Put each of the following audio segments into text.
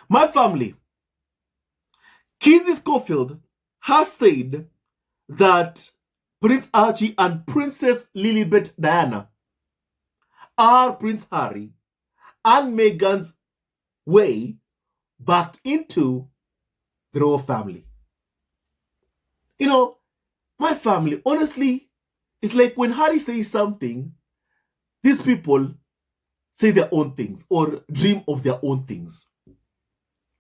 My family, Kinsey Schofield has said that Prince Archie and Princess Lilibet Diana are Prince Harry and Meghan's way back into the royal family. You know, my family, honestly, it's like when Harry says something, these people say their own things or dream of their own things.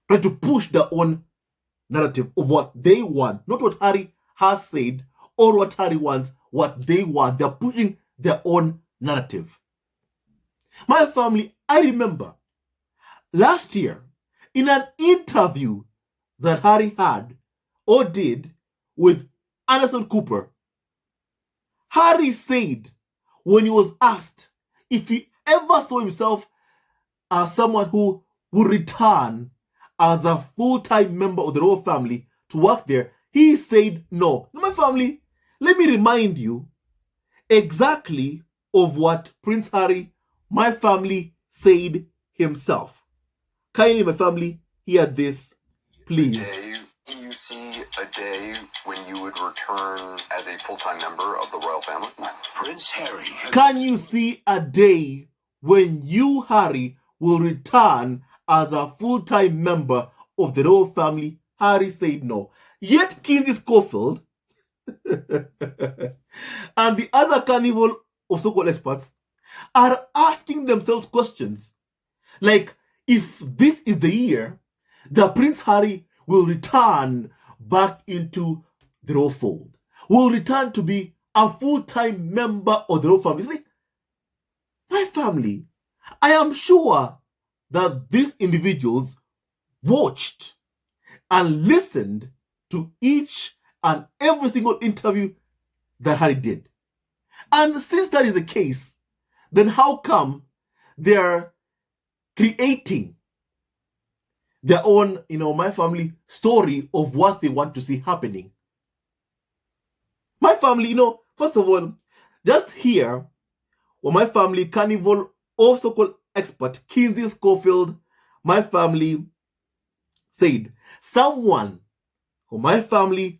Try to push their own narrative of what they want, not what Harry has said or what Harry wants, what they want. They're pushing their own narrative. My family, I remember last year in an interview that Harry had or did with Anderson Cooper, Harry said when he was asked if he ever saw himself as someone who would return as a full-time member of the royal family to work there, he said no. Now, my family, let me remind you exactly of what Prince Harry, my family, said himself. Kindly, my family, hear this, please. Can you see a day when you would return as a full-time member of the royal family? Prince Harry. Can you see a day when you, Harry, will return as a full-time member of the royal family? Harry said no. Yet Kinsey Schofield and the other carnival of so-called experts are asking themselves questions like, if this is the year that Prince Harry will return back into the royal fold, will return to be a full-time member of the royal family. It's like, my family, I am sure that these individuals watched and listened to each and every single interview that Harry did. And since that is the case, then how come they're creating their own, my family story of what they want to see happening? My family, first of all, just here, my family carnival of so-called expert Kinsey Schofield, my family said someone who my family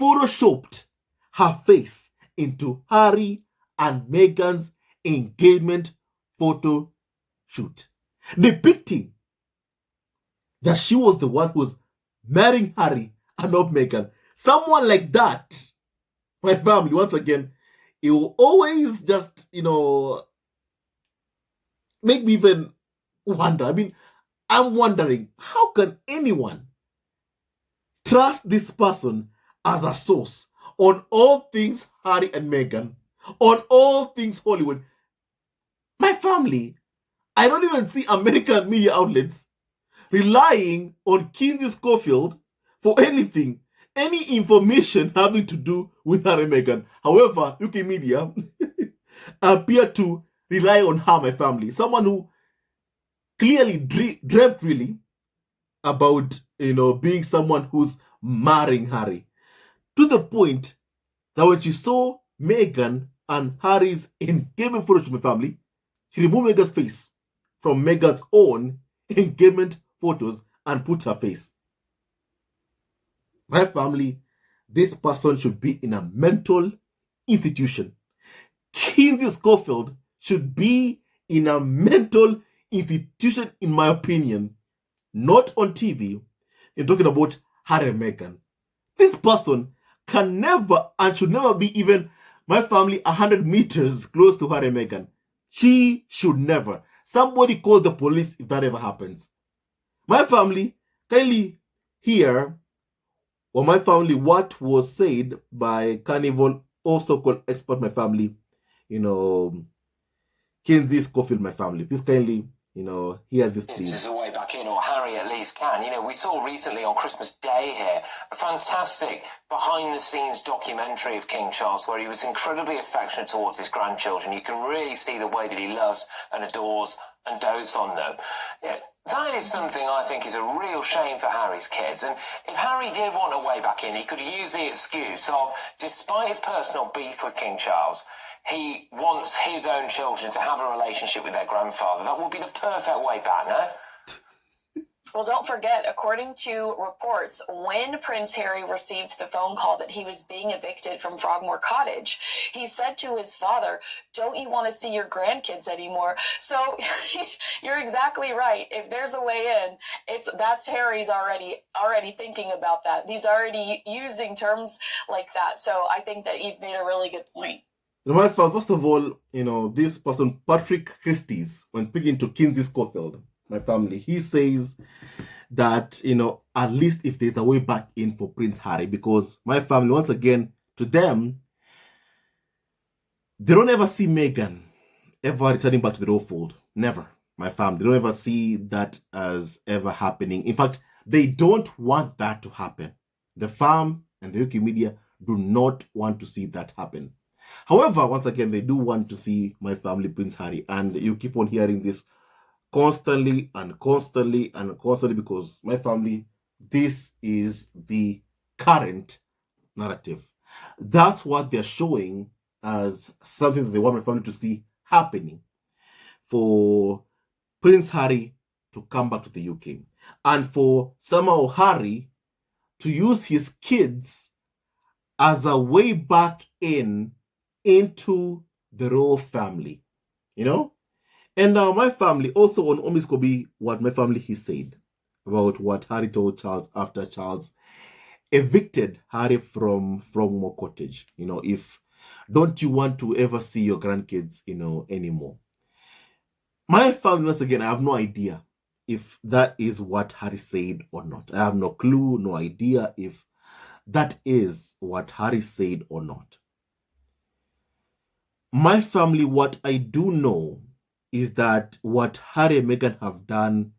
photoshopped her face into Harry and Meghan's engagement photo shoot, depicting that she was the one who was marrying Harry and not Meghan. Someone like that, my family, once again, it will always just, make me even wonder. I mean, I'm wondering, how can anyone trust this person as a source on all things Harry and Meghan, on all things Hollywood? My family, I don't even see American media outlets relying on Kinsey Schofield for anything, any information having to do with Harry and Meghan. However, UK media appear to rely on her, my family, someone who clearly dreamt really about, being someone who's marrying Harry, to the point that when she saw Meghan and Harry's engagement photo shoot, my family, she removed Meghan's face from Meghan's own engagement photos and put her face. My family, this person should be in a mental institution. Kinsey Schofield should be in a mental institution, in my opinion, not on TV, in talking about Harry and Meghan. This person can never and should never be even, my family, 100 meters close to Harry and Meghan. She should never. Somebody call the police if that ever happens. My family, kindly hear, my family, what was said by Carnival, also called expert, my family, Kinsey Schofield, my family. Please kindly, hear this, please. This is a way back in, or Harry at least can. We saw recently on Christmas Day here a fantastic behind-the-scenes documentary of King Charles where he was incredibly affectionate towards his grandchildren. You can really see the way that he loves and adores and dotes on them. That is something I think is a real shame for Harry's kids. And if Harry did want a way back in, he could use the excuse of, despite his personal beef with King Charles, he wants his own children to have a relationship with their grandfather. That would be the perfect way back, no? Well, don't forget, according to reports, when Prince Harry received the phone call that he was being evicted from Frogmore Cottage, he said to his father, "Don't you want to see your grandkids anymore?" So you're exactly right. If there's a way in, that's Harry's already thinking about that. He's already using terms like that. So I think that you've made a really good point. My first of all, this person, Patrick Christys, when speaking to Kinsey Schofield, my family, he says that, at least if there's a way back in for Prince Harry, because my family, once again, to them, they don't ever see Meghan ever returning back to the royal fold. Never. My family, they don't ever see that as ever happening. In fact, they don't want that to happen. The farm and the UK media do not want to see that happen. However, once again, they do want to see my family, Prince Harry, and you keep on hearing this constantly and constantly and constantly, because my family, this is the current narrative. That's what they're showing as something that they want my family to see happening, for Prince Harry to come back to the UK, and for somehow Harry to use his kids as a way back into the royal family, And my family, also on Omiskobi, what my family he said about what Harry told Charles after Charles evicted Harry from Frogmore Cottage. If don't you want to ever see your grandkids, anymore. My family, once again, I have no idea if that is what Harry said or not. I have no clue, no idea if that is what Harry said or not. My family, what I do know is that what Harry and Meghan have done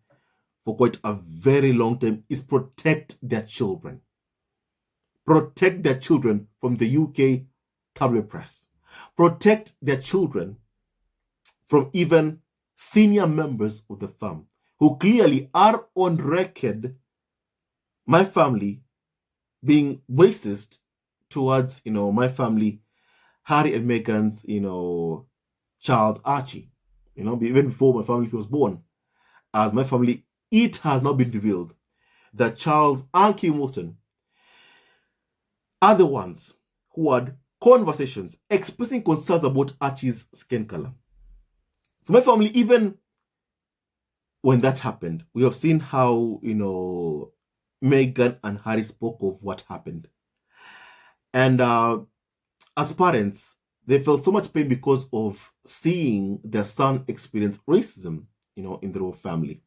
for quite a very long time is protect their children. Protect their children from the UK tabloid press. Protect their children from even senior members of the firm who clearly are on record, my family, being racist towards, my family, Harry and Meghan's, child Archie. Even before my family was born, as my family, it has now been revealed that Charles and Kim Moulton are the ones who had conversations expressing concerns about Archie's skin color. So my family, even when that happened, we have seen how, Meghan and Harry spoke of what happened. And as parents, they felt so much pain because of seeing their son experience racism, in the royal family.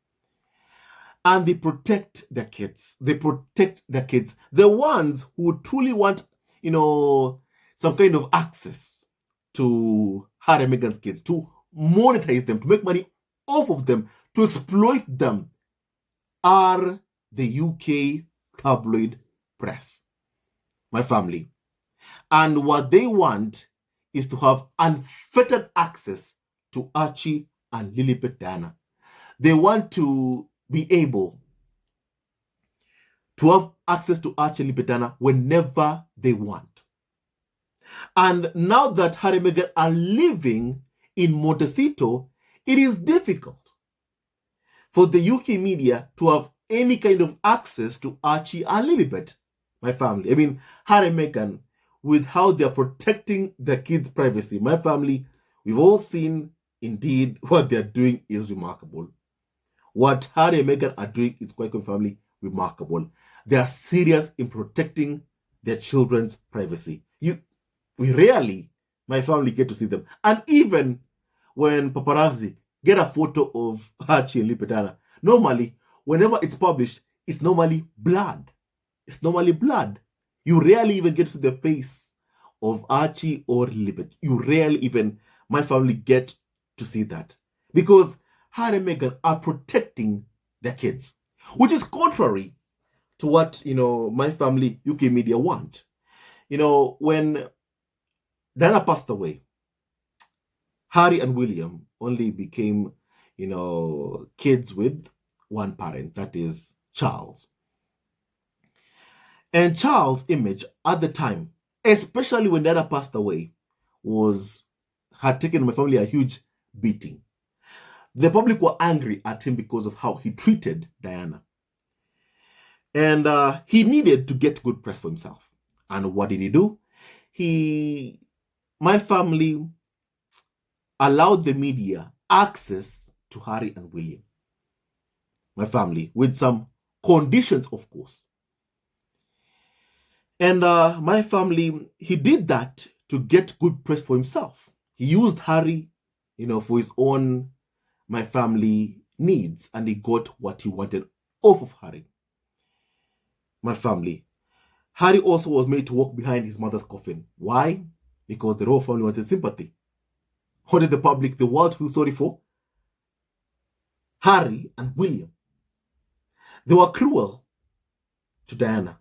And they protect their kids. They protect their kids. The ones who truly want, some kind of access to Harry and Meghan's kids, to monetize them, to make money off of them, to exploit them, are the UK tabloid press. My family. And what they want is to have unfettered access to Archie and Lilibet Diana. They want to be able to have access to Archie and Lilibet Diana whenever they want. And now that Harry and Meghan are living in Montecito, it is difficult for the UK media to have any kind of access to Archie and Lilibet, my family. I mean, Harry and Meghan, with how they're protecting their kids' privacy. My family, we've all seen, indeed, what they're doing is remarkable. What Harry and Meghan are doing is quite family remarkable. They are serious in protecting their children's privacy. We rarely, my family, get to see them. And even when paparazzi get a photo of Archie and Lilibet Diana, normally, whenever it's published, it's normally blood. It's normally blood. You rarely even get to see the face of Archie or Lilibet. You rarely even, my family, get to see that. Because Harry and Meghan are protecting their kids, which is contrary to what, my family, UK media want. When Diana passed away, Harry and William only became, kids with one parent, that is Charles. And Charles' image at the time, especially when Diana passed away, had taken my family a huge beating. The public were angry at him because of how he treated Diana. And he needed to get good press for himself. And what did he do? My family allowed the media access to Harry and William. My family, with some conditions, of course. And my family, he did that to get good press for himself. He used Harry, for his own, my family needs, and he got what he wanted off of Harry. My family. Harry also was made to walk behind his mother's coffin. Why? Because the royal family wanted sympathy. How did the public, the world, feel sorry for? Harry and William. They were cruel to Diana,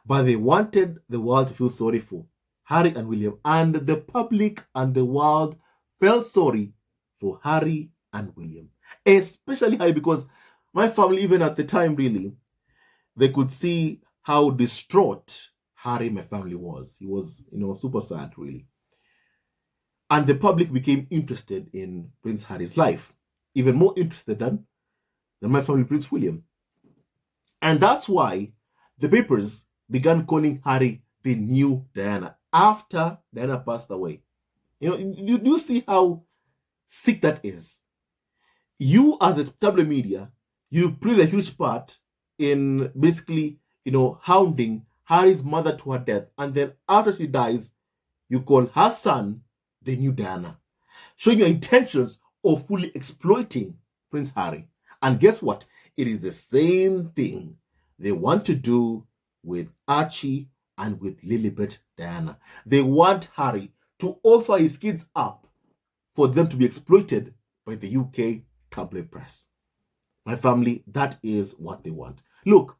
but they wanted the world to feel sorry for Harry and William, and the public and the world felt sorry for Harry and William. Especially Harry, because my family, even at the time, really, they could see how distraught Harry, my family, was. He was, super sad, really. And the public became interested in Prince Harry's life, even more interested than my family, Prince William. And that's why the papers began calling Harry the new Diana after Diana passed away. You see how sick that is. You, as a tabloid media, you played a huge part in basically, hounding Harry's mother to her death. And then after she dies, you call her son the new Diana, showing your intentions of fully exploiting Prince Harry. And guess what? It is the same thing they want to do with Archie and with Lilibet Diana. They want Harry to offer his kids up for them to be exploited by the UK tabloid press. My family, that is what they want. Look,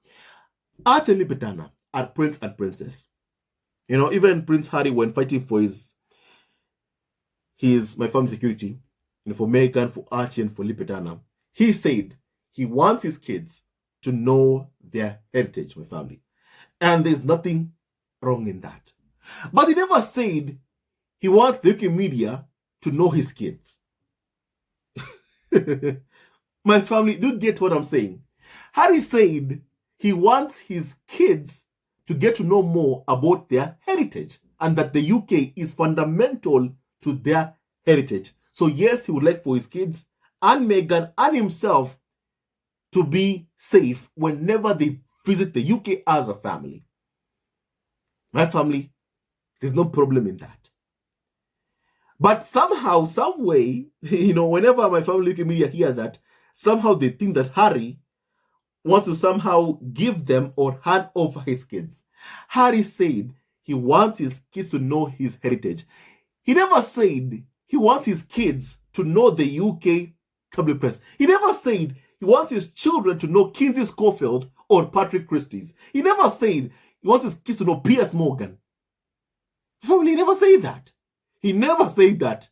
Archie and Lilibet Diana are prince and princess. Even Prince Harry, when fighting for his my family security, for Meghan, for Archie, and for Lilibet Diana, he said he wants his kids to know their heritage, my family. And there's nothing wrong in that. But he never said he wants the UK media to know his kids. My family, do you get what I'm saying? Harry said he wants his kids to get to know more about their heritage, and that the UK is fundamental to their heritage. So yes, he would like for his kids and Meghan and himself to be safe whenever they visit the UK as a family. My family, there's no problem in that. But somehow, some way, whenever my family UK media hear that, somehow they think that Harry wants to somehow give them or hand over his kids. Harry said he wants his kids to know his heritage. He never said he wants his kids to know the UK tabloid press. He never said he wants his children to know Kinsey Schofield or Patrick Christys. He never said he wants his kids to know Piers Morgan. He never said that. He never said that.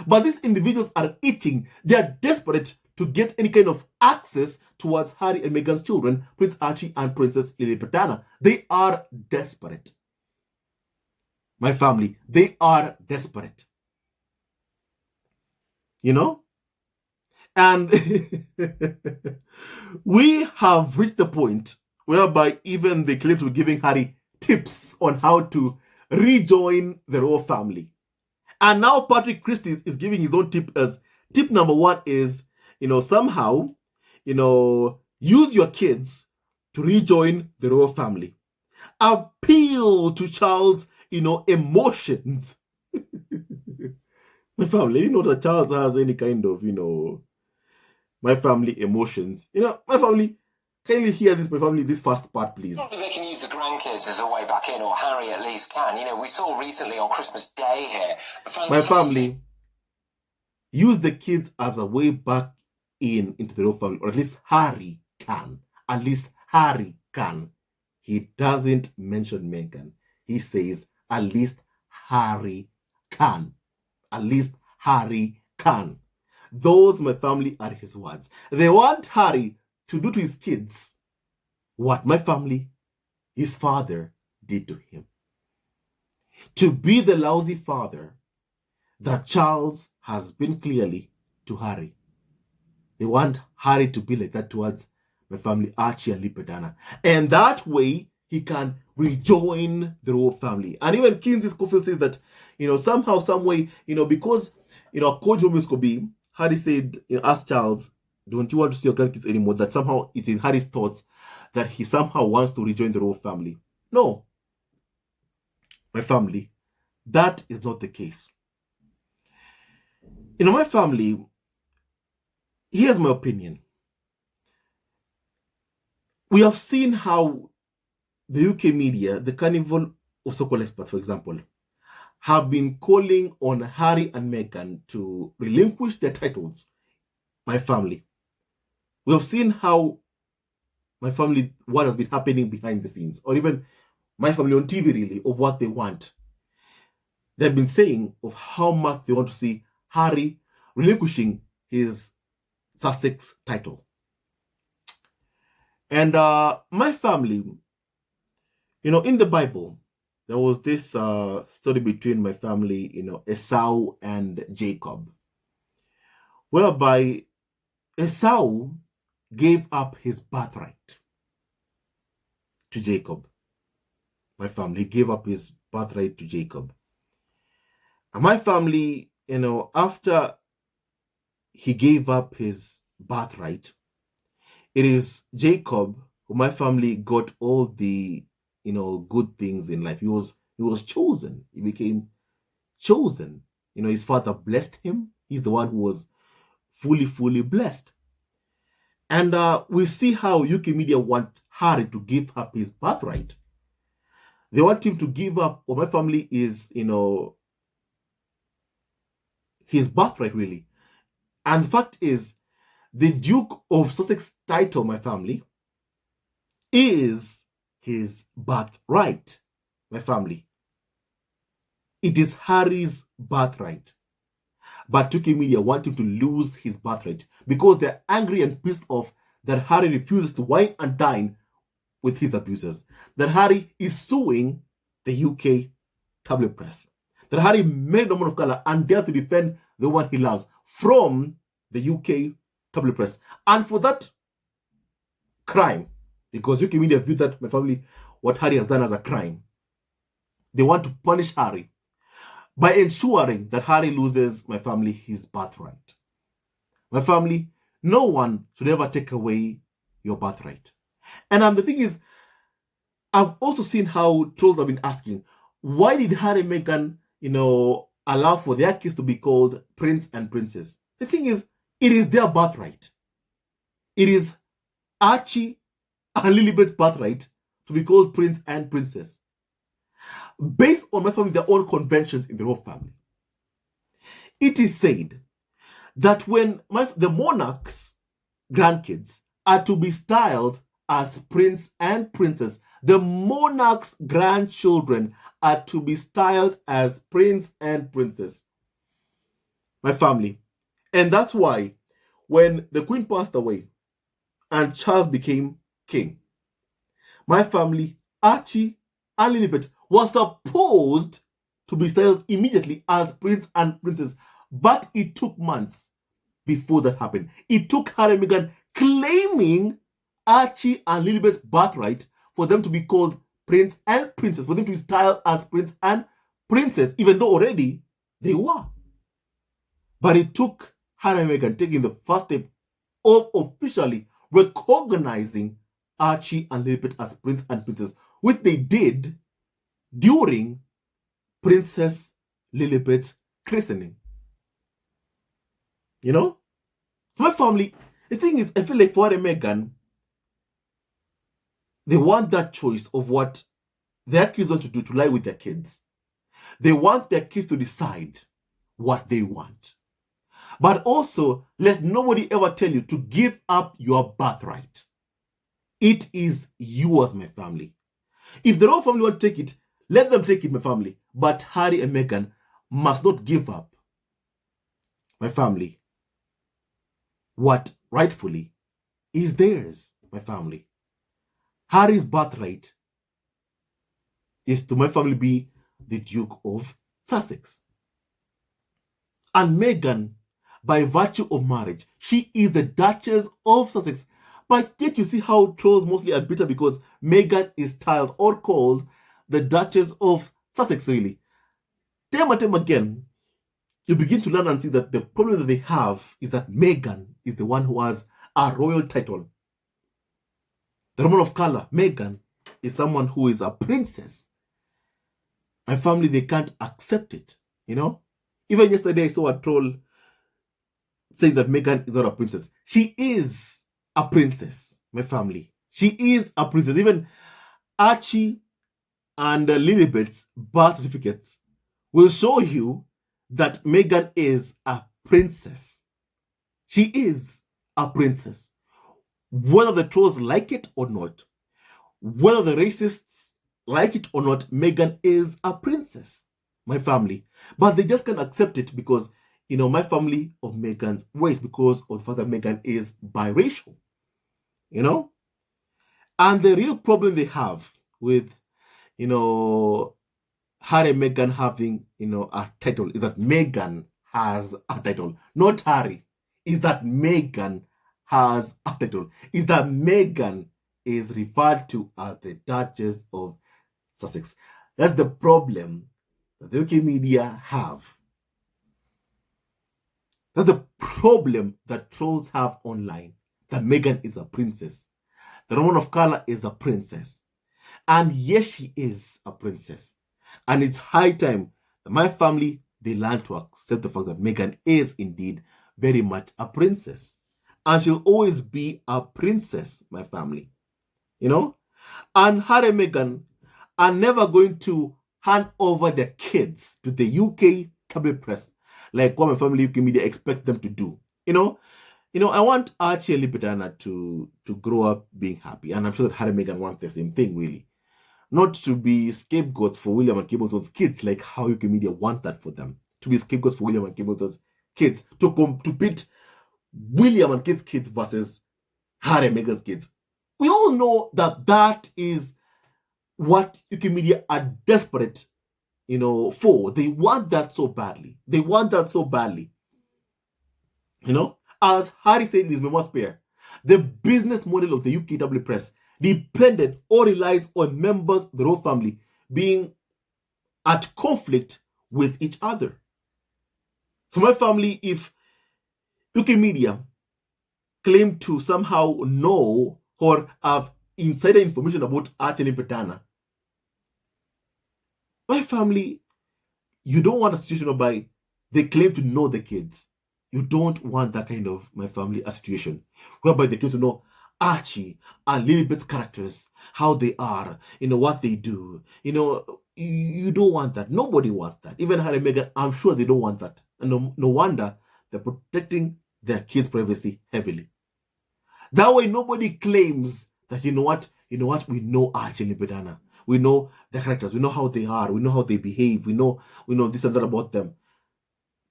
But these individuals are itching. They are desperate to get any kind of access towards Harry and Meghan's children, Prince Archie and Princess Lilibet Diana. They are desperate. My family, they are desperate. And we have reached the point whereby even they claim to be giving Harry tips on how to rejoin the royal family. And now Patrick Christys is giving his own tip as tip number one is, somehow, use your kids to rejoin the royal family. Appeal to Charles, emotions. My family, that Charles has any kind of, my family emotions. My family, can you hear this, my family, this first part, please? They can use the grandkids as a way back in, or Harry at least can. We saw recently on Christmas Day here. My family, use the kids as a way back into the royal family, or at least Harry can. At least Harry can. He doesn't mention Meghan. He says, at least Harry can. At least Harry can. Those, my family, are his words. They want Harry to do to his kids what my family, his father, did to him. To be the lousy father that Charles has been clearly to Harry. They want Harry to be like that towards my family, Archie and Lilibet. And that way, he can rejoin the royal family. And even Kinsey Schofield says that, somehow, some way, because, according to Scobie, Harry said, ask Charles, don't you want to see your grandkids anymore? That somehow it's in Harry's thoughts that he somehow wants to rejoin the royal family. No, my family, that is not the case. My family, here's my opinion. We have seen how the UK media, the Carnival of so-called experts, for example, have been calling on Harry and Meghan to relinquish their titles. My family. We have seen how my family, what has been happening behind the scenes, or even my family on TV, really, of what they want. They've been saying of how much they want to see Harry relinquishing his Sussex title. And my family, in the Bible, there was this story between my family, Esau and Jacob, whereby Esau gave up his birthright to Jacob. My family gave up his birthright to Jacob. And my family, after he gave up his birthright, it is Jacob who my family got all the, good things in life. He was chosen. He became chosen. His father blessed him. He's the one who was fully blessed. And we see how UK media want Harry to give up his birthright. They want him to give up what my family is, his birthright, really. And the fact is, the Duke of Sussex title, my family, is his birthright, my family. It is Harry's birthright. But UK media want him to lose his birthright because they're angry and pissed off that Harry refuses to wine and dine with his abusers. That Harry is suing the UK tabloid press. That Harry made a woman of color and dare to defend the one he loves from the UK tabloid press. And for that crime, because UK media view that, my family, what Harry has done as a crime, they want to punish Harry by ensuring that Harry loses, my family, his birthright. My family, no one should ever take away your birthright. And the thing is, I've also seen how trolls have been asking, why did Harry and Meghan, allow for their kids to be called Prince and Princess? The thing is, it is their birthright. It is Archie and Lilibet's birthright to be called Prince and Princess, based on my family, their own conventions in the royal family. It is said that when the monarch's grandkids are to be styled as Prince and Princess, the monarch's grandchildren are to be styled as Prince and Princess. My family. And that's why when the Queen passed away and Charles became king, my family, Archie and Lilibet, was supposed to be styled immediately as Prince and Princess. But it took months before that happened. It took Harry and Meghan claiming Archie and Lilibet's birthright for them to be called Prince and Princess, for them to be styled as Prince and Princess, even though already they were. But it took Harry and Meghan taking the first step of officially recognizing Archie and Lilibet as Prince and Princess, which they did during Princess Lilibet's christening. So my family, the thing is, I feel like for Harry and Meghan, they want that choice of what their kids want to do, to lie with their kids. They want their kids to decide what they want. But also, let nobody ever tell you to give up your birthright. It is yours, my family. If the royal family want to take it, let them take it, my family. But Harry and Meghan must not give up, my family, what rightfully is theirs, my family. Harry's birthright is to my family be the Duke of Sussex. And Meghan, by virtue of marriage, she is the Duchess of Sussex. But yet you see how trolls mostly are bitter because Meghan is styled or called the Duchess of Sussex, really. Time and time again, you begin to learn and see that the problem that they have is that Meghan is the one who has a royal title. The woman of color, Meghan, is someone who is a princess. My family, they can't accept it, you know? Even yesterday, I saw a troll saying that Meghan is not a princess. She is a princess, my family. She is a princess. Even Archie and Lilibet's birth certificates will show you that Meghan is a princess. She is a princess. Whether the trolls like it or not, whether the racists like it or not, Meghan is a princess, my family. But they just can't accept it because, you know, my family of Meghan's ways, because of the fact that Meghan is biracial, you know? And the real problem they have with, you know, Harry and Meghan having, you know, a title is that Meghan has a title, not Harry. Is that Meghan has a title. Is that Meghan is referred to as the Duchess of Sussex. That's the problem that the UK media have. That's the problem that trolls have online. That Meghan is a princess. The woman of color is a princess. And yes, she is a princess. And it's high time that my family, they learn to accept the fact that Meghan is indeed very much a princess. And she'll always be a princess, my family. You know? And Harry and Meghan are never going to hand over their kids to the UK tabloid press like what my family UK media expect them to do. You know, I want Archie and Lilibet to grow up being happy. And I'm sure that Harry and Meghan want the same thing, really. Not to be scapegoats for William and Kate Middleton's kids, like how UK media want that for them. To be scapegoats for William and Kate Middleton's kids. To pit William and Kate's kids versus Harry and Meghan's kids. We all know that that is what UK media are desperate, you know, for. They want that so badly. They want that so badly. You know, as Harry said in his memoir Spare, the business model of the UK tabloid press depended or relies on members of the royal family being at conflict with each other. So my family, if UK media claim to somehow know or have insider information about Archie and Lilibet, my family, you don't want a situation whereby they claim to know the kids. You don't want that kind of, my family, a situation whereby they claim to know Archie and Lilibet's characters, how they are, you know, what they do. You know, you don't want that. Nobody wants that. Even Harry and Meghan, I'm sure they don't want that. And no wonder they're protecting their kids' privacy heavily. That way, nobody claims that, you know what, we know Archie and Lilibet. We know their characters. We know how they are. We know how they behave. We know this and that about them.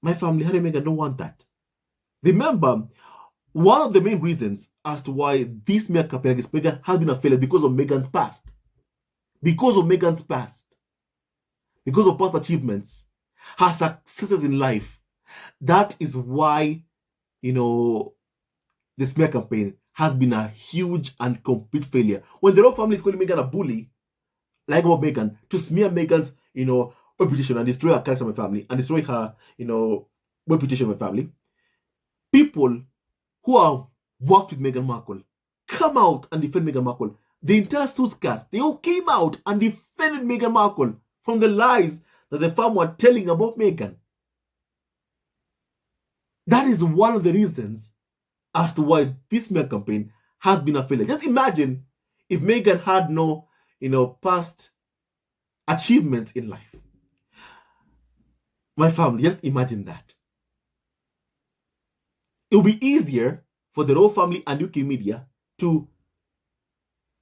My family, Harry and Meghan, don't want that. Remember, one of the main reasons as to why this smear campaign against Meghan has been a failure because of Meghan's past. Because of Meghan's past. Because of past achievements. Her successes in life. That is why, you know, the smear campaign has been a huge and complete failure. When the royal family is calling Meghan a bully, like about Meghan, to smear Meghan's, you know, reputation and destroy her character in my family and destroy her, you know, reputation in my family, people who have worked with Meghan Markle come out and defend Meghan Markle. The entire Suits they all came out and defended Meghan Markle from the lies that the firm were telling about Meghan. That is one of the reasons as to why this smear campaign has been a failure. Just imagine if Meghan had no, you know, past achievements in life. My family, just imagine that. It will be easier for the royal family and UK media to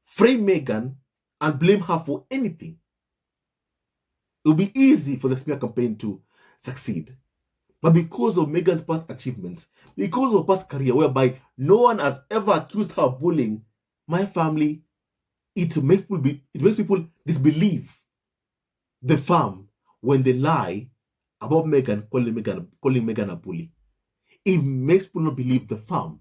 frame Meghan and blame her for anything. It will be easy for the smear campaign to succeed. But because of Meghan's past achievements, because of past career, whereby no one has ever accused her of bullying, my family, it makes people disbelieve the firm when they lie about Meghan, calling Meghan a bully. It makes people not believe the firm.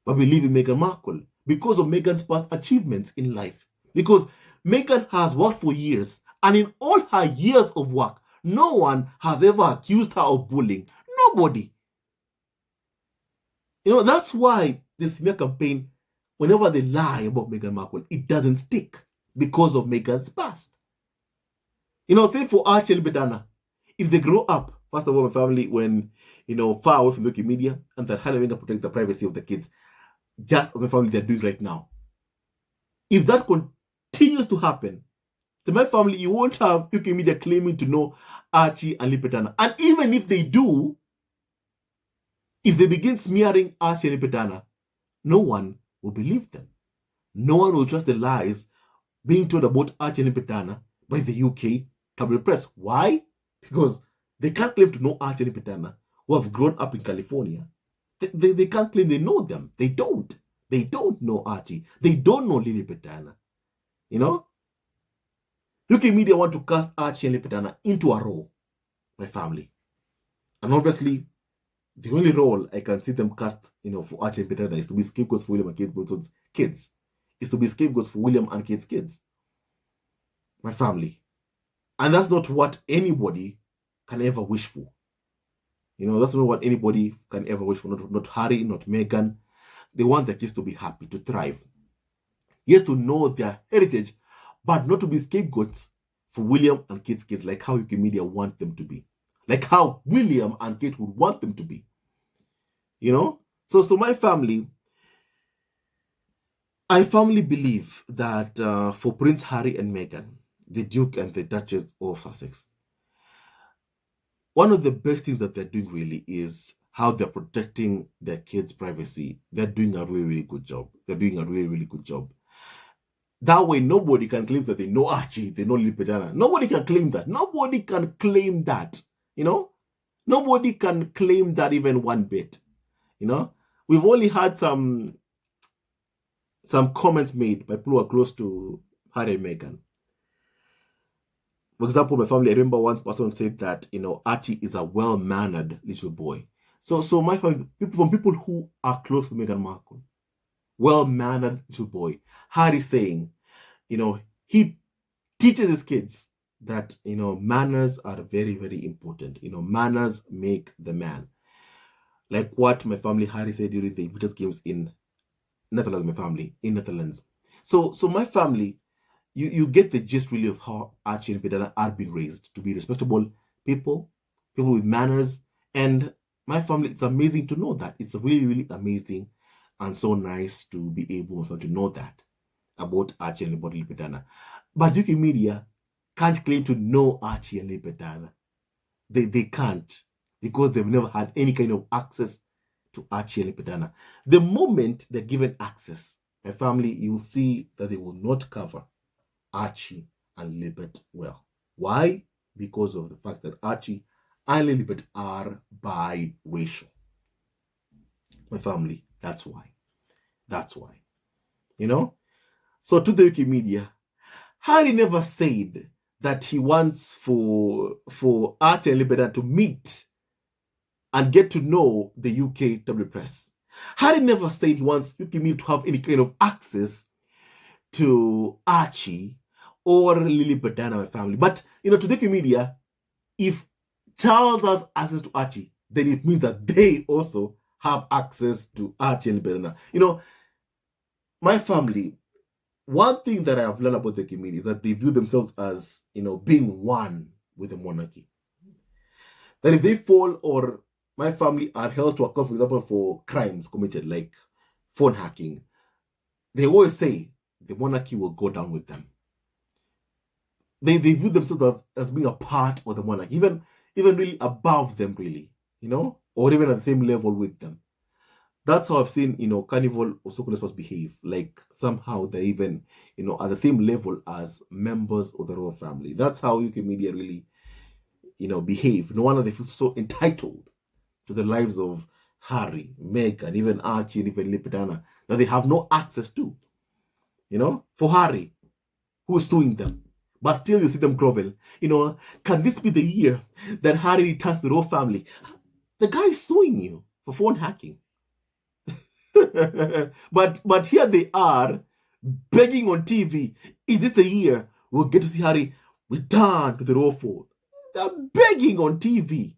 but believe in Meghan Markle because of Meghan's past achievements in life. Because Meghan has worked for years, and in all her years of work, no one has ever accused her of bullying. Nobody. That's why the smear campaign, whenever they lie about Meghan Markle, it doesn't stick because of Meghan's past. Say for Archie and Bedana, if they grow up, first of all, my family, when, far away from the media, and that Hannah Meghan protect the privacy of the kids, just as my family they're doing right now. If that continues to happen, then my family, you won't have UK media claiming to know Archie and Lipetana. And even if they do, if they begin smearing Archie and Lipetana, no one will believe them. No one will trust the lies being told about Archie and Lipetana by the UK tabloid press. Why? Because they can't claim to know Archie and Lipetana, who have grown up in California. They can't claim they know them. They don't. They don't know Archie. They don't know Lilibet. UK media want to cast Archie and Lilibet into a role, my family. And obviously, the only role I can see them cast, for Archie and Lilibet is to be scapegoats for William and Kate Middleton's kids. Is to be scapegoats for William and Kate's kids. My family. And that's not what anybody can ever wish for. That's not what anybody can ever wish for. Not Harry, not Meghan. They want their kids to be happy, to thrive. Yes, to know their heritage, but not to be scapegoats for William and Kate's kids, like how UK media want them to be. Like how William and Kate would want them to be. So my family, I firmly believe that for Prince Harry and Meghan, the Duke and the Duchess of Sussex, one of the best things that they're doing really is how they're protecting their kids' privacy. They're doing a really, really good job. They're doing a really, really good job. That way, nobody can claim that they know Archie, they know Lilibet. Nobody can claim that. Nobody can claim that. Nobody can claim that even one bit. We've only had some comments made by people who are close to Harry and Meghan. For example, my family, I remember one person said that, Archie is a well-mannered little boy. So my family, people who are close to Meghan Markle, well-mannered little boy. Harry saying, he teaches his kids that, manners are very, very important. Manners make the man. Like what my family, Harry, said during the Invictus Games in Netherlands, my family, in Netherlands. So my family, you get the gist really of how Archie and Bedana are being raised to be respectable people with manners. And my family, it's amazing to know that. It's really, really amazing and so nice to be able to know that about Archie and Lilibet. But UK media can't claim to know Archie and Lilibet. They can't, because they've never had any kind of access to Archie and Lilibet. The moment they're given access, my family, you'll see that they will not cover Archie and Lilibet well. Why? Because of the fact that Archie and Lilibet are biracial. My family, that's why. That's why. So to the UK media, Harry never said that he wants for Archie and Lilibet to meet and get to know the UK tabloid press. Harry never said he wants UK media to have any kind of access to Archie or Lilibet, my family. But, to the UK media, if Charles has access to Archie, then it means that they also have access to Archie and Lilibet. My family, one thing that I have learned about the UK media is that they view themselves as, being one with the monarchy. That if they fall or my family are held to account, for example, for crimes committed like phone hacking, they always say the monarchy will go down with them. They view themselves as being a part of the monarchy, even really above them, really, or even at the same level with them. That's how I've seen, Carnival or Sokolespas behave. Like somehow they're even, at the same level as members of the royal family. That's how UK media really, behave. No wonder they feel so entitled to the lives of Harry, Meghan, even Archie, and even Lilibet that they have no access to. For Harry, who's suing them, but still you see them grovel. Can this be the year that Harry returns to the royal family? The guy is suing you for phone hacking. but here they are begging on TV. Is this the year we'll get to see Harry return to the royal fold? They're begging on TV.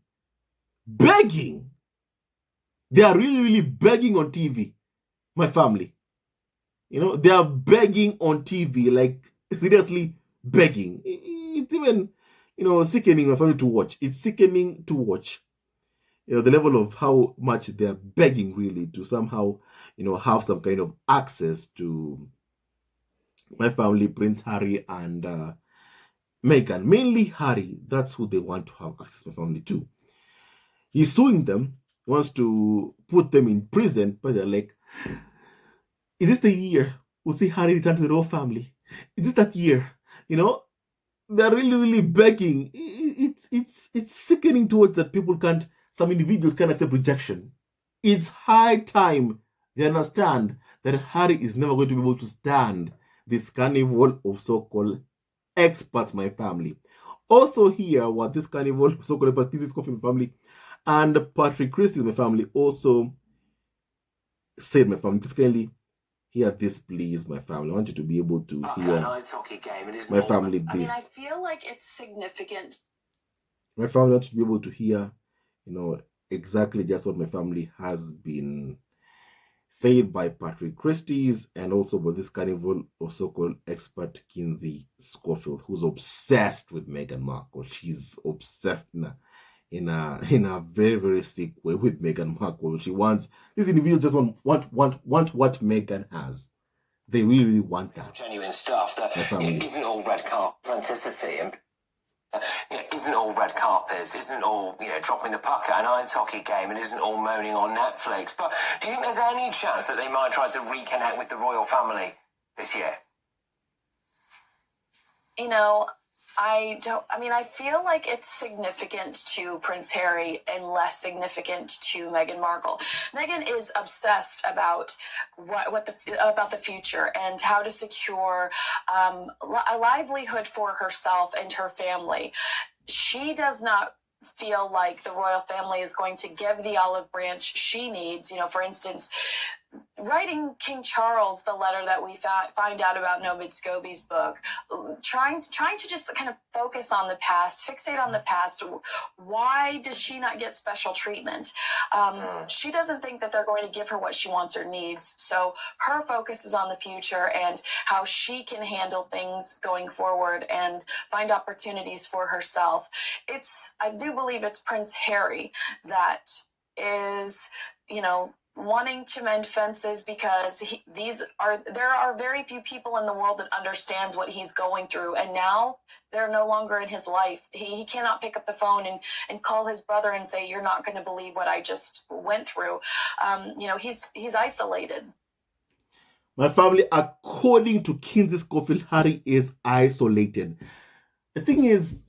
Begging. They are really, really begging on TV. My family. They are begging on TV, like seriously begging. It's even, sickening my family to watch. It's sickening to watch. The level of how much they're begging really to somehow, have some kind of access to my family, Prince Harry and Meghan. Mainly Harry. That's who they want to have access to my family to. He's suing them, wants to put them in prison, but they're like, is this the year we'll see Harry return to the royal family? Is this that year? They're really, really begging. It's sickening towards that people can't, some individuals can't accept rejection. It's high time they understand that Harry is never going to be able to stand this carnival of so-called experts, my family. Also here, what this carnival of so-called experts, Kinsey Schofield family and Patrick Christys, my family, also said, my family, please kindly hear this, please, my family. I want you to be able to hear my family this. I mean, I feel like it's significant. My family wants to be able to hear, exactly just what my family has been said by Patrick Christys and also by this carnival of so-called expert Kinsey Schofield, who's obsessed with Meghan Markle. She's obsessed in a very, very sick way with Meghan Markle. She wants, these individuals just want what Meghan has. They really, really want that. Genuine stuff that isn't all red carpet authenticity and isn't all red carpets, isn't all, dropping the puck at an ice hockey game and isn't all moaning on Netflix. But do you think there's any chance that they might try to reconnect with the royal family this year? I feel like it's significant to Prince Harry and less significant to Meghan Markle. Meghan is obsessed about about the future and how to secure a livelihood for herself and her family. She does not feel like the royal family is going to give the olive branch she needs. For instance, writing King Charles the letter that we find out about Nobit Scobie's book, trying to just kind of focus on the past, fixate on the past. Why does she not get special treatment? She doesn't think that they're going to give her what she wants or needs. So her focus is on the future and how she can handle things going forward and find opportunities for herself. I do believe it's Prince Harry that is, wanting to mend fences because there are very few people in the world that understands what he's going through, and now they're no longer in his life. He cannot pick up the phone and call his brother and say, you're not going to believe what I just went through. He's isolated. My family, according to Kinsey Schofield, Harry is isolated. The thing is,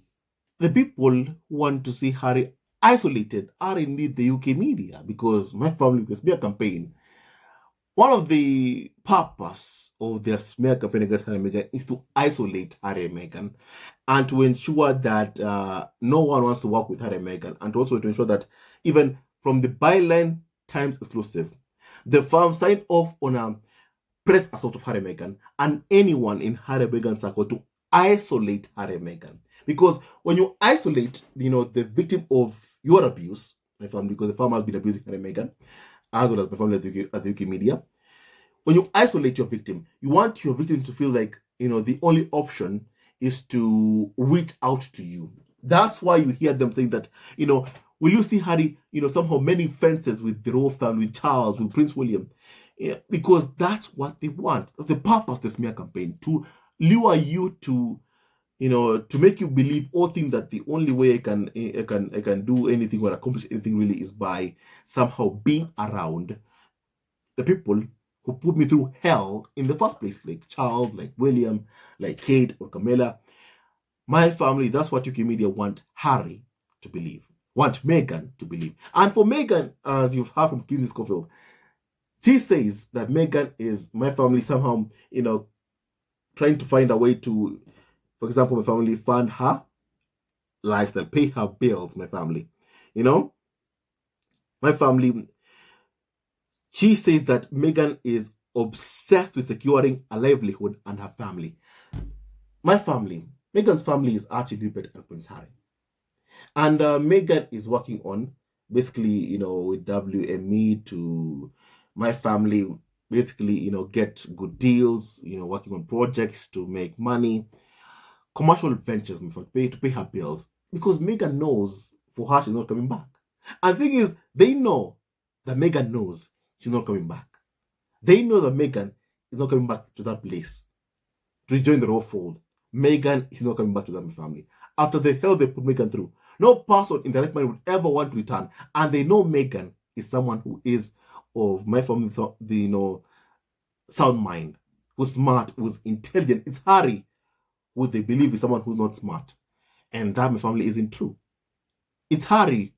the people who want to see Harry isolated are indeed the UK media, because my family, the smear campaign, one of the purpose of their smear campaign against Harry and Meghan is to isolate Harry and Meghan and to ensure that no one wants to work with Harry and Meghan, and also to ensure that even from the Byline Times exclusive, the firm signed off on a press assault of Harry and Meghan and anyone in Harry and Meghan's circle to isolate Harry and Meghan. Because when you isolate, the victim of your abuse, my family, because the family has been abusing Harry and Meghan, as well as my family as the UK media, when you isolate your victim, you want your victim to feel like, the only option is to reach out to you. That's why you hear them saying that, will you see Harry, somehow mending fences with the royal family, with Charles, with Prince William? Yeah, because that's what they want. That's the purpose of the smear campaign, to lure you to, to make you believe or think that the only way I can do anything or accomplish anything really is by somehow being around the people who put me through hell in the first place, like Charles, like William, like Kate or Camilla. My family, that's what UK media want Harry to believe, want Meghan to believe. And for Meghan, as you've heard from Kinsey Schofield, she says that Meghan is, my family, somehow, trying to find a way to, for example, my family fund her lifestyle, pay her bills, my family. My family, She says that Meghan is obsessed with securing a livelihood and her family. My family, Meghan's family is Archie&Lilibet and Prince Harry. And Meghan is working on basically, with WME to my family, basically, get good deals, working on projects to make money, commercial ventures to pay her bills, because Meghan knows for her she's not coming back. And the thing is, they know that Meghan knows she's not coming back. They know that Meghan is not coming back to that place to rejoin the royal fold. Meghan is not coming back to that family. After the hell they put Meghan through, no person in their right mind would ever want to return. And they know Meghan is someone who is of my family, sound mind, who's smart, who's intelligent. It's Harry who they believe is someone who's not smart. And that my family isn't true. It's Harry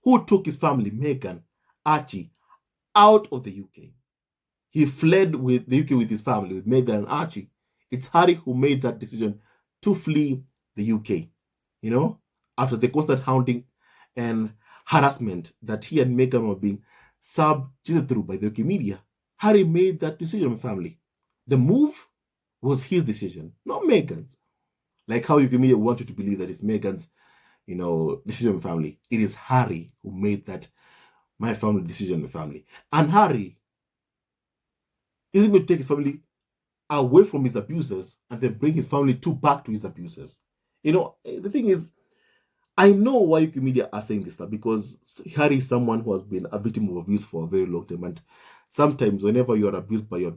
who took his family, Meghan, Archie, out of the UK. He fled with the UK with his family, with Meghan and Archie. It's Harry who made that decision to flee the UK, after the constant hounding and harassment that he and Meghan were being subjected through by the UK media. Harry made that decision with family. The move was his decision, not Meghan's. Like how UK media wanted to believe that it's Meghan's, decision with family. It is Harry who made that my family decision with family. And Harry isn't going to take his family away from his abusers and then bring his family back to his abusers. The thing is, I know why UK media are saying this stuff, because Harry is someone who has been a victim of abuse for a very long time, and sometimes whenever you are abused by your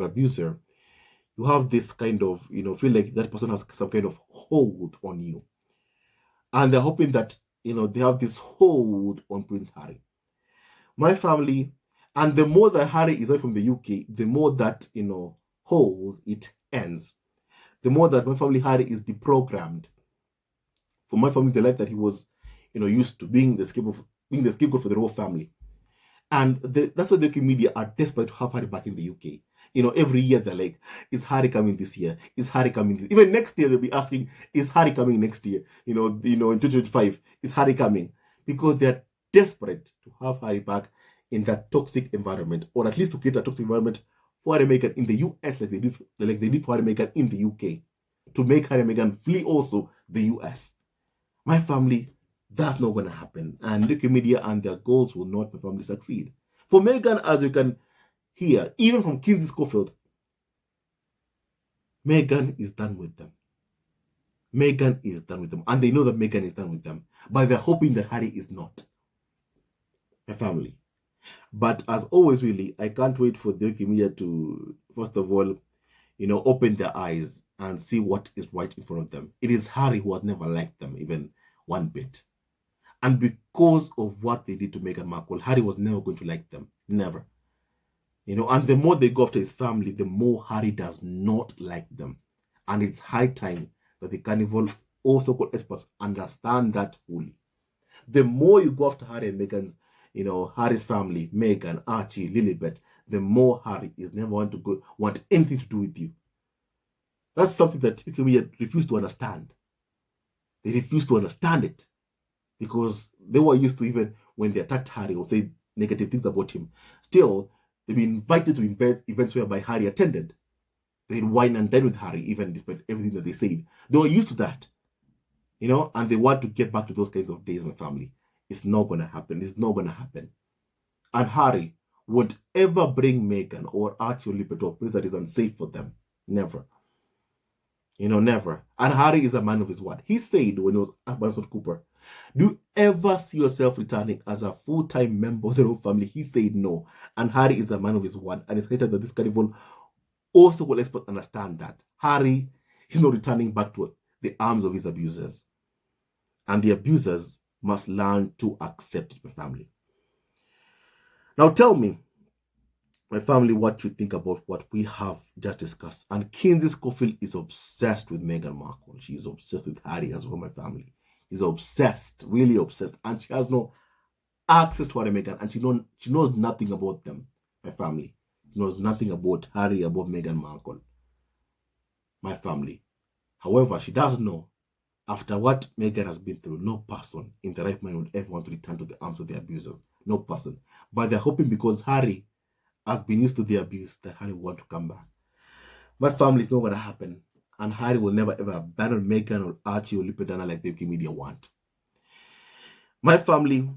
abuser, you have this kind of feel like that person has some kind of hold on you, and they're hoping that they have this hold on Prince Harry. My family, and the more that Harry is away from the UK, the more that hold it ends. The more that my family Harry is deprogrammed for my family, the life that he was, used to being the scapegoat for the royal family. And that's why the UK media are desperate to have Harry back in the UK. Every year they're like, is Harry coming this year? Is Harry coming this year? Even next year they'll be asking, is Harry coming next year? In 2025, is Harry coming? Because they're desperate to have Harry back in that toxic environment, or at least to create a toxic environment for Harry and Meghan in the US, like they did for Harry and Meghan in the UK, to make Harry and Meghan flee also the US. My family, that's not going to happen. And UK media and their goals will not, my family, succeed. For Meghan, as you can hear, even from Kinsey Schofield, Meghan is done with them. Meghan is done with them. And they know that Meghan is done with them. But they're hoping that Harry is not. My family. But as always, really, I can't wait for the UK media to, first of all, open their eyes and see what is right in front of them. It is Harry who has never liked them, even one bit. And because of what they did to Meghan Markle, Harry was never going to like them. Never. And the more they go after his family, the more Harry does not like them. And it's high time that the carnival, also called experts, understand that fully. The more you go after Harry and Meghan's, Harry's family, Meghan, Archie, Lilibet, the more Harry is never want anything to do with you. That's something that UK media refuse to understand. They refuse to understand it, because they were used to, even when they attacked Harry or said negative things about him, still they've been invited to events whereby Harry attended. They'd wine and dine with Harry, even despite everything that they said. They were used to that, and they want to get back to those kinds of days, my family. It's not going to happen. It's not going to happen. And Harry won't ever bring Meghan or Archie or Lilibet to a place that is unsafe for them. Never. Never. And Harry is a man of his word. He said when he was at Benson Cooper, do you ever see yourself returning as a full-time member of the royal family? He said no. And Harry is a man of his word. And it's hated that this carnival also will experts understand that Harry is not returning back to the arms of his abusers. And the abusers must learn to accept it, my family. Now tell me, my family, what you think about what we have just discussed. And Kinsey Schofield is obsessed with Meghan Markle. She's obsessed with Harry as well, my family. She's obsessed, really obsessed. And she has no access to Harry and Meghan. And she knows nothing about them, my family. She knows nothing about Harry, about Meghan Markle, my family. However, she does know, after what Meghan has been through, no person in the right mind would ever want to return to the arms of the abusers. no person. But they're hoping because Harry has been used to the abuse that Harry will want to come back. My family is not going to happen. And Harry will never ever abandon Meghan or Archie or Lipedana like the UK media want. My family,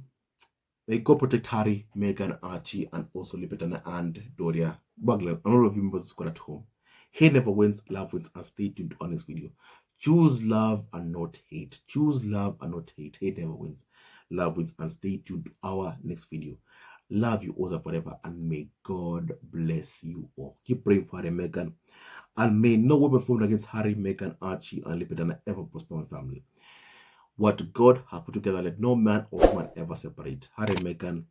may God protect Harry, Meghan, Archie, and also Lipedana and Doria Bugler and all of you members who are at home. Hate never wins, love wins, and stay tuned to our next video. Choose love and not hate. Choose love and not hate. Hate never wins, love wins, and stay tuned to our next video. Love you all forever, and may God bless you all. Keep praying for Harry, Meghan, and may no weapon formed against Harry, Meghan, Archie, and Lipedana ever prosper my family. What God has put together, let no man or woman ever separate. Harry, Meghan,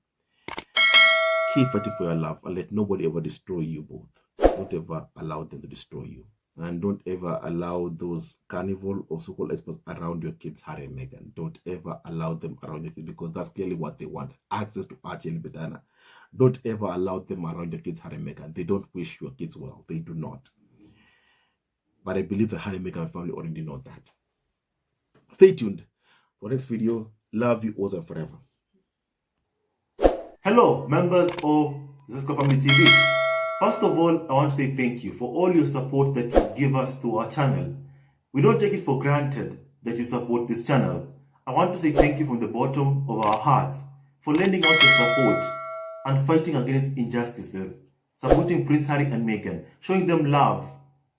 keep fighting for your love, and let nobody ever destroy you both. Don't ever allow them to destroy you. And don't ever allow those carnival or so-called experts around your kids, Harry and Meghan. Don't ever allow them around your kids, because that's clearly what they want. Access to Archie and Lipedana. Don't ever allow them around your kids, Harry and Meghan. They don't wish your kids well. They do not. But I believe the Harry and Meghan family already know that. Stay tuned for next video. Love you all and forever. Hello, members of Zesco Family TV. First of all, I want to say thank you for all your support that you give us to our channel. We don't take it for granted that you support this channel. I want to say thank you from the bottom of our hearts for lending out your support and fighting against injustices, supporting Prince Harry and Meghan, showing them love.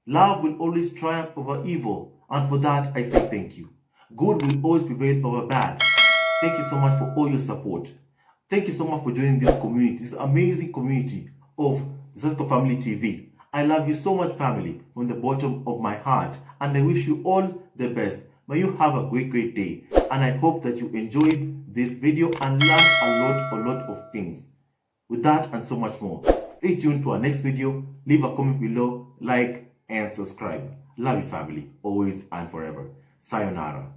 Love will always triumph over evil, and for that I say thank you. Good will always prevail over bad. Thank you so much for all your support. Thank you so much for joining this community, this amazing community of Zesco Family TV. I love you so much, family, from the bottom of my heart, and I wish you all the best. May you have a great day, and I hope that you enjoyed this video and learned a lot of things. With that and so much more, stay tuned to our next video. Leave a comment below, like, and subscribe. Love you, family, always and forever. Sayonara.